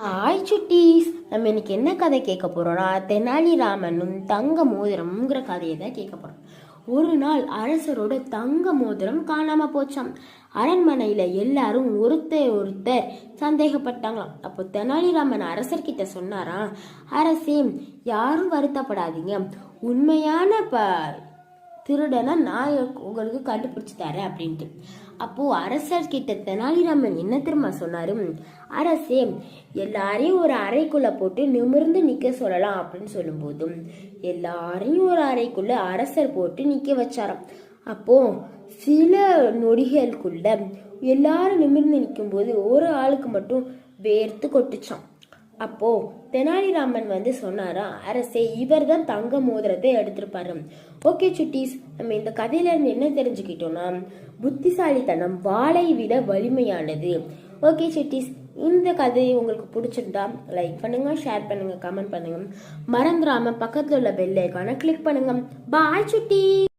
Hi சுட்டீஸ், நம்ம இன்னைக்கு என்ன கதை கேட்க போறோம்னா தெனாலிராமனும் தங்க மோதிரம்ங்கிற கதையை தான் கேட்க போறோம். ஒரு நாள் அரசரோட தங்க மோதிரம் காணாம போச்சாம். அரண்மனையில எல்லாரும் ஒருத்தர் சந்தேகப்பட்டாங்களாம். அப்போ தெனாலிராமன் அரசர்கிட்ட சொன்னாராம், அரசே, யாரும் வருத்தப்படாதீங்க, உண்மையான திருடனை நான் உங்களுக்கு கண்டுபிடிச்சு தரேன் அப்படின்ட்டு. அப்போ அரசர்கிட்ட தெனாலிராமன் என்ன தெரியுமா சொன்னாரு, அரசே, எல்லாரையும் ஒரு அறைக்குள்ள போட்டு நிமிர்ந்து நிக்க சொல்லலாம் அப்படின்னு சொல்லும் போதும் எல்லாரையும் ஒரு அறைக்குள்ள அரசர் போட்டு நிக்க வச்சாராம். அப்போ சில நொடிகளுக்குள்ள எல்லாரும் நிமிர்ந்து நிற்கும் போது ஒரு ஆளுக்கு மட்டும் வேர்த்து கொட்டுச்சான். அப்போ தெனாலிராமன் சொன்னாரா, அரசே, இவர் தான் தங்க மோதிரத்தை எடுத்திருப்பாரு. ஓகே சுட்டீஸ், நம்ம இந்த கதையில இருந்து என்ன தெரிஞ்சுக்கிட்டோம்னா, புத்திசாலித்தனம் வாளை விட வலிமையானது. ஓகே சுட்டீஸ், இந்த கதை உங்களுக்கு பிடிச்சிருந்தா லைக் பண்ணுங்க, ஷேர் பண்ணுங்க, கமெண்ட் பண்ணுங்க. மறந்துடாம பக்கத்துல உள்ள பெல் ஐகானை கிளிக் பண்ணுங்க. பாய் சுட்டீஸ்.